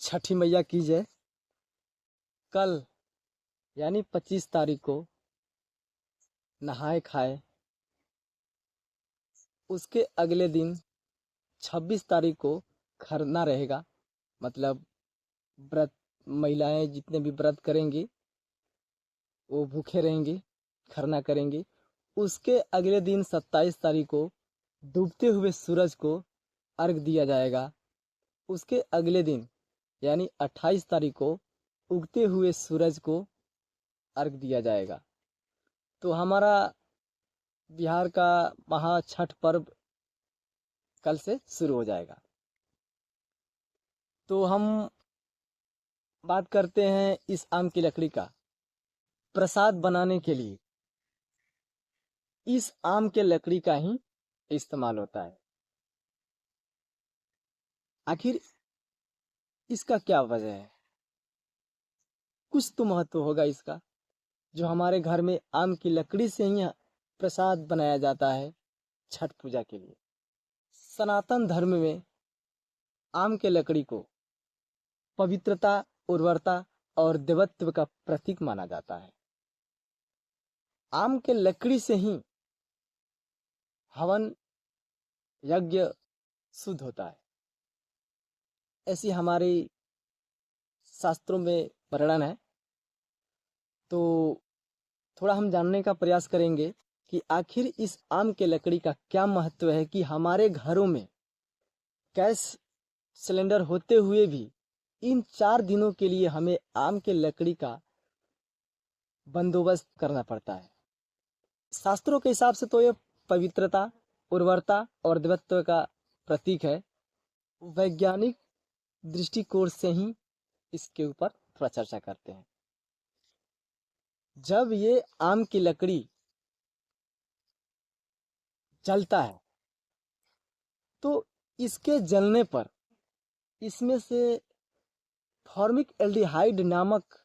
छठी मैया की जय। कल यानी 25 तारीख को नहाए खाए, उसके अगले दिन 26 तारीख को खरना रहेगा। मतलब व्रत, महिलाएं जितने भी व्रत करेंगी वो भूखे रहेंगी, खरना करेंगी। उसके अगले दिन 27 तारीख को डूबते हुए सूरज को अर्घ दिया जाएगा। उसके अगले दिन यानी 28 तारीख को उगते हुए सूरज को अर्घ दिया जाएगा। तो हमारा बिहार का महा छठ पर्व कल से शुरू हो जाएगा। तो हम बात करते हैं इस आम की लकड़ी का प्रसाद बनाने के लिए। इस आम के लकड़ी का ही इस्तेमाल होता है। आखिर इसका क्या वजह है? कुछ तो महत्व होगा इसका, जो हमारे घर में आम की लकड़ी से ही प्रसाद बनाया जाता है छठ पूजा के लिए। सनातन धर्म में आम के लकड़ी को पवित्रता, उर्वरता और देवत्व का प्रतीक माना जाता है। आम के लकड़ी से ही हवन यज्ञ शुद्ध होता है, ऐसी हमारी शास्त्रों में वर्णन है। तो थोड़ा हम जानने का प्रयास करेंगे कि आखिर इस आम के लकड़ी का क्या महत्व है कि हमारे घरों में गैस सिलेंडर होते हुए भी इन 4 दिनों के लिए हमें आम के लकड़ी का बंदोबस्त करना पड़ता है। शास्त्रों के हिसाब से तो ये पवित्रता, उर्वरता और देवत्व का प्रतीक है। वैज्ञानिक दृष्टिकोण से ही इसके ऊपर थोड़ा चर्चा करते हैं। जब ये आम की लकड़ी जलता है तो इसके जलने पर इसमें से फॉर्मिक एल्डिहाइड नामक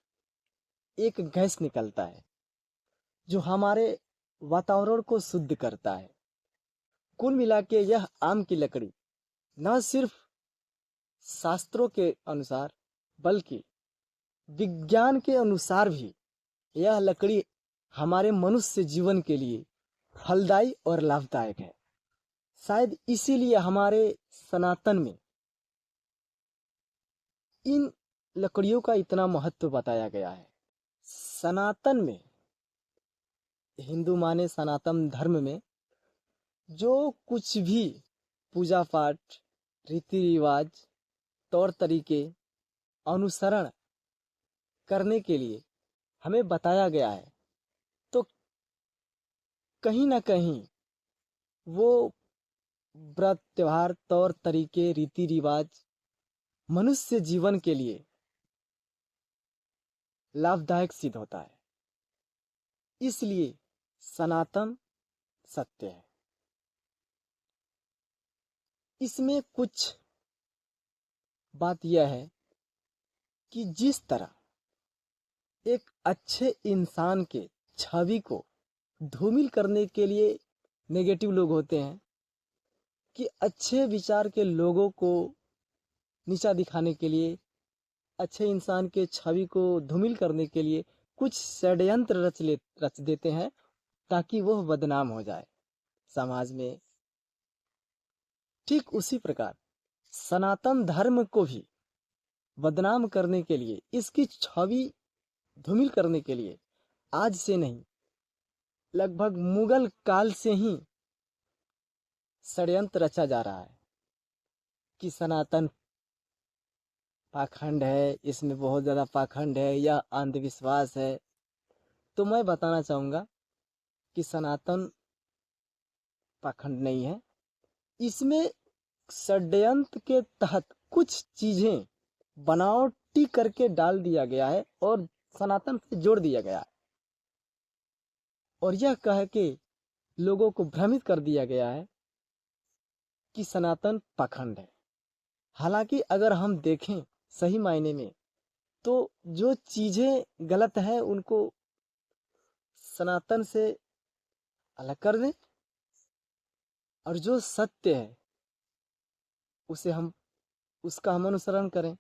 एक गैस निकलता है जो हमारे वातावरण को शुद्ध करता है। कुल मिला के यह आम की लकड़ी न सिर्फ शास्त्रों के अनुसार बल्कि विज्ञान के अनुसार भी यह लकड़ी हमारे मनुष्य जीवन के लिए फलदायी और लाभदायक है। शायद इसीलिए हमारे सनातन में इन लकड़ियों का इतना महत्व बताया गया है। सनातन में, हिंदू माने सनातन धर्म में जो कुछ भी पूजा पाठ, रीति रिवाज, तौर तरीके अनुसरण करने के लिए हमें बताया गया है, तो कहीं ना कहीं वो व्रत, त्योहार, तौर तरीके, रीति रिवाज मनुष्य जीवन के लिए लाभदायक सिद्ध होता है। इसलिए सनातन सत्य है। इसमें कुछ बात यह है कि जिस तरह एक अच्छे इंसान के छवि को धूमिल करने के लिए नेगेटिव लोग होते हैं, कि अच्छे विचार के लोगों को नीचा दिखाने के लिए, अच्छे इंसान के छवि को धूमिल करने के लिए कुछ षड्यंत्र रच देते हैं ताकि वह बदनाम हो जाए समाज में। ठीक उसी प्रकार सनातन धर्म को भी बदनाम करने के लिए, इसकी छवि धूमिल करने के लिए आज से नहीं, लगभग मुगल काल से ही षड्यंत्र रचा जा रहा है कि सनातन पाखंड है, इसमें बहुत ज़्यादा पाखंड है या अंधविश्वास है। तो मैं बताना चाहूँगा कि सनातन पाखंड नहीं है। इसमें षड्यंत्र के तहत कुछ चीज़ें बनावटी करके डाल दिया गया है और सनातन से जोड़ दिया गया है, और यह कह के लोगों को भ्रमित कर दिया गया है कि सनातन पाखंड है। हालांकि अगर हम देखें सही मायने में तो जो चीजें गलत हैं उनको सनातन से अलग कर दें, और जो सत्य है उसका हम अनुसरण करें।